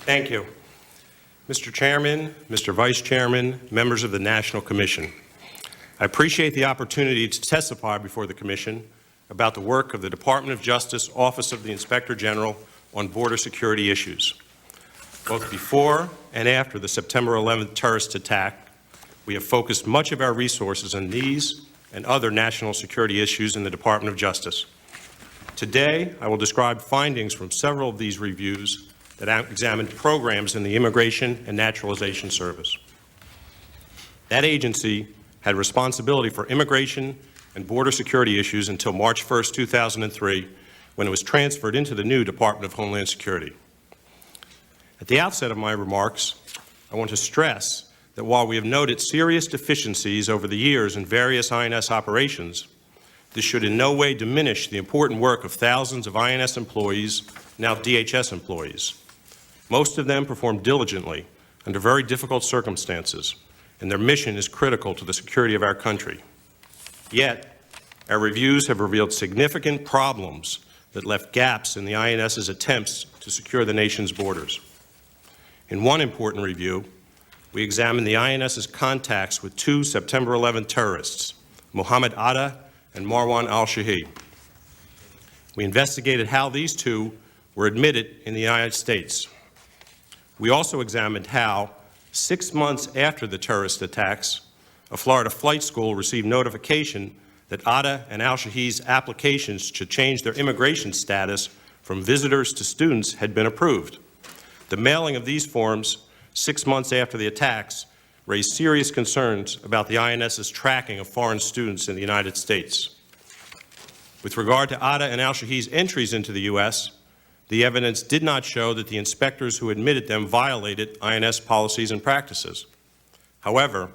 Thank you. Mr. Chairman, Mr. Vice Chairman, members of the National Commission, I appreciate the opportunity to testify before the Commission about the work of the Department of Justice Office of the Inspector General on border security issues. Both before and after the September 11th terrorist attack, we have focused much of our resources on these and other national security issues in the Department of Justice. Today, I will describe findings from several of these reviews that examined programs in the Immigration and Naturalization Service. That agency had responsibility for immigration and border security issues until March 1st, 2003, when it was transferred into the new Department of Homeland Security. At the outset of my remarks, I want to stress that while we have noted serious deficiencies over the years in various INS operations, this should in no way diminish the important work of thousands of INS employees, now DHS employees. Most of them perform diligently under very difficult circumstances, and their mission is critical to the security of our country. Yet, our reviews have revealed significant problems that left gaps in the INS's attempts to secure the nation's borders. In one important review, we examined the INS's contacts with two September 11 terrorists, Mohammed Atta and Marwan al-Shahhi. We investigated how these two were admitted in the United States. We also examined how, 6 months after the terrorist attacks, a Florida flight school received notification that Atta and al-Shahhi's applications to change their immigration status from visitors to students had been approved. The mailing of these forms 6 months after the attacks raised serious concerns about the INS's tracking of foreign students in the United States. With regard to Atta and al-Shahhi's entries into the U.S., the evidence did not show that the inspectors who admitted them violated INS policies and practices. However,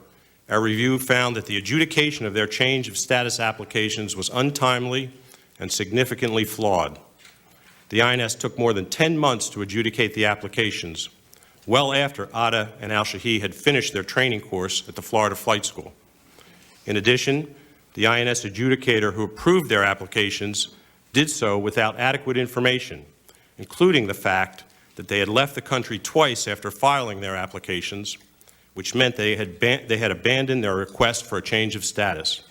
our review found that the adjudication of their change of status applications was untimely and significantly flawed. The INS took more than 10 months to adjudicate the applications, well after Atta and al-Shahhi had finished their training course at the Florida Flight School. In addition, the INS adjudicator who approved their applications did so without adequate information, including the fact that they had left the country twice after filing their applications, which meant they had abandoned their request for a change of status.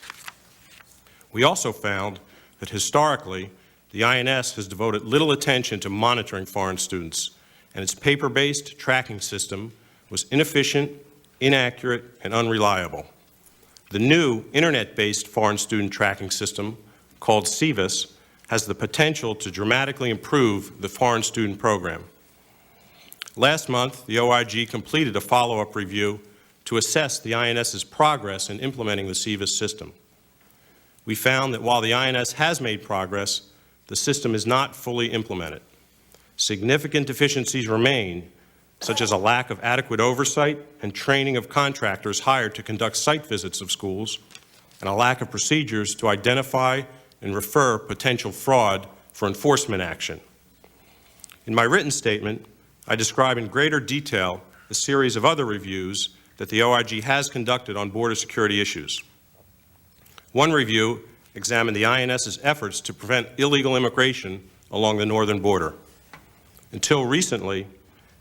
We also found that historically, the INS has devoted little attention to monitoring foreign students, and its paper-based tracking system was inefficient, inaccurate, and unreliable. The new internet-based foreign student tracking system, called SEVIS, has the potential to dramatically improve the foreign student program. Last month, the OIG completed a follow-up review to assess the INS's progress in implementing the SEVIS system. We found that while the INS has made progress, the system is not fully implemented. Significant deficiencies remain, such as a lack of adequate oversight and training of contractors hired to conduct site visits of schools, and a lack of procedures to identify and refer potential fraud for enforcement action. In my written statement, I describe in greater detail a series of other reviews that the OIG has conducted on border security issues. One review examined the INS's efforts to prevent illegal immigration along the northern border. Until recently,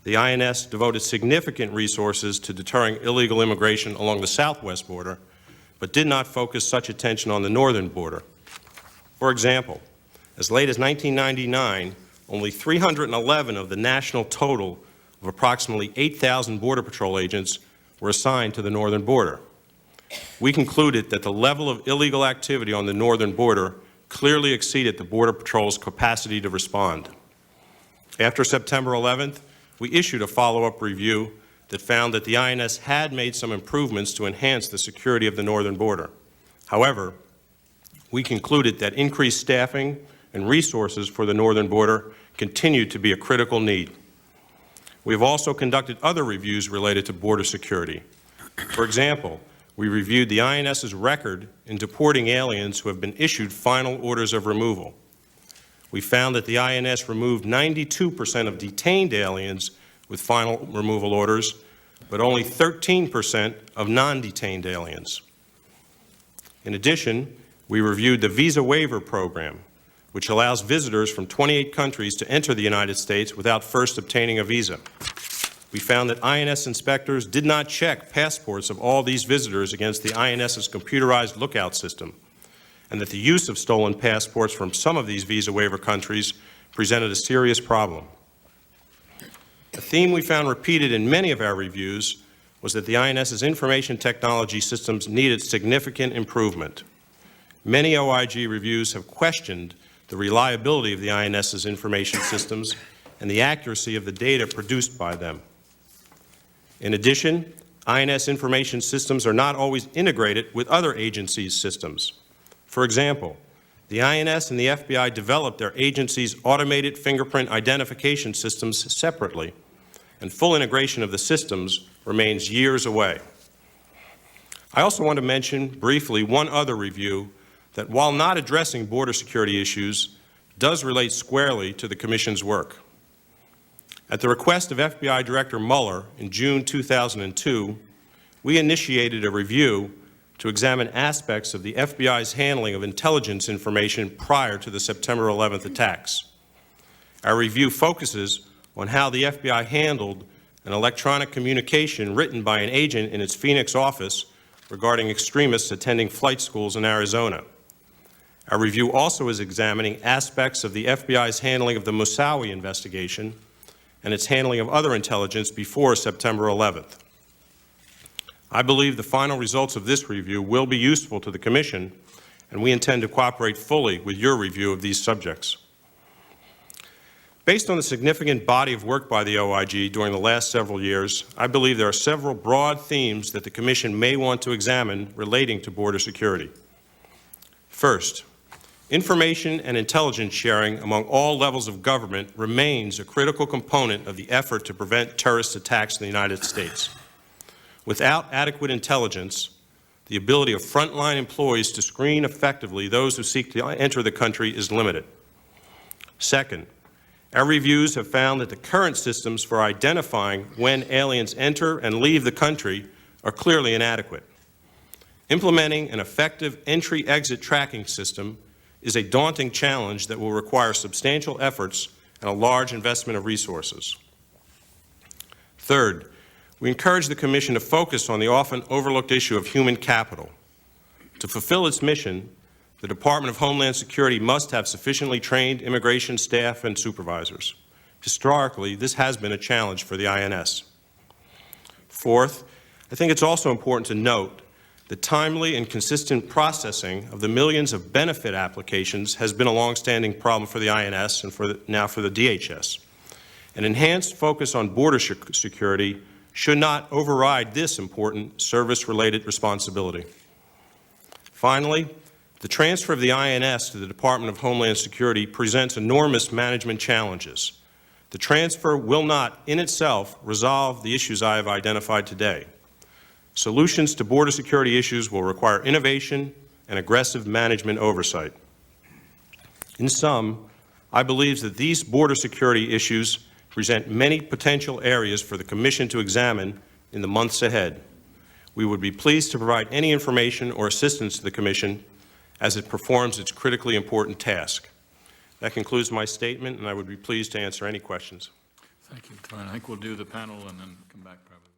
the INS devoted significant resources to deterring illegal immigration along the southwest border, but did not focus such attention on the northern border. For example, as late as 1999, only 311 of the national total of approximately 8,000 Border Patrol agents were assigned to the northern border. We concluded that the level of illegal activity on the northern border clearly exceeded the Border Patrol's capacity to respond. After September 11th, we issued a follow-up review that found that the INS had made some improvements to enhance the security of the northern border. However, we concluded that increased staffing and resources for the northern border continued to be a critical need. We have also conducted other reviews related to border security. For example, we reviewed the INS's record in deporting aliens who have been issued final orders of removal. We found that the INS removed 92% of detained aliens with final removal orders, but only 13% of non-detained aliens. In addition, we reviewed the Visa Waiver Program, which allows visitors from 28 countries to enter the United States without first obtaining a visa. we found that INS inspectors did not check passports of all these visitors against the INS's computerized lookout system, and that the use of stolen passports from some of these visa waiver countries presented a serious problem. A theme we found repeated in many of our reviews was that the INS's information technology systems needed significant improvement. Many OIG reviews have questioned the reliability of the INS's information systems and the accuracy of the data produced by them. In addition, INS information systems are not always integrated with other agencies' systems. For example, the INS and the FBI developed their agencies' automated fingerprint identification systems separately, and full integration of the systems remains years away. I also want to mention briefly one other review that, while not addressing border security issues, does relate squarely to the Commission's work. At the request of FBI Director Mueller in June 2002, we initiated a review to examine aspects of the FBI's handling of intelligence information prior to the September 11th attacks. Our review focuses on how the FBI handled an electronic communication written by an agent in its Phoenix office regarding extremists attending flight schools in Arizona. Our review also is examining aspects of the FBI's handling of the Moussaoui investigation and its handling of other intelligence before September 11th. I believe the final results of this review will be useful to the Commission, and we intend to cooperate fully with your review of these subjects. Based on the significant body of work by the OIG during the last several years, I believe there are several broad themes that the Commission may want to examine relating to border security. First, information and intelligence sharing among all levels of government remains a critical component of the effort to prevent terrorist attacks in the United States. Without adequate intelligence, the ability of frontline employees to screen effectively those who seek to enter the country is limited. Second, our reviews have found that the current systems for identifying when aliens enter and leave the country are clearly inadequate. Implementing an effective entry-exit tracking system is a daunting challenge that will require substantial efforts and a large investment of resources. Third, we encourage the Commission to focus on the often overlooked issue of human capital. To fulfill its mission, the Department of Homeland Security must have sufficiently trained immigration staff and supervisors. Historically, this has been a challenge for the INS. Fourth, I think it's also important to note that timely and consistent processing of the millions of benefit applications has been a long-standing problem for the INS and now for the DHS. An enhanced focus on border security should not override this important service-related responsibility. Finally, the transfer of the INS to the Department of Homeland Security presents enormous management challenges. The transfer will not, in itself, resolve the issues I have identified today. Solutions to border security issues will require innovation and aggressive management oversight. In sum, I believe that these border security issues present many potential areas for the Commission to examine in the months ahead. We would be pleased to provide any information or assistance to the Commission as it performs its critically important task. That concludes my statement, and I would be pleased to answer any questions. Thank you. I think we'll do the panel and then come back probably.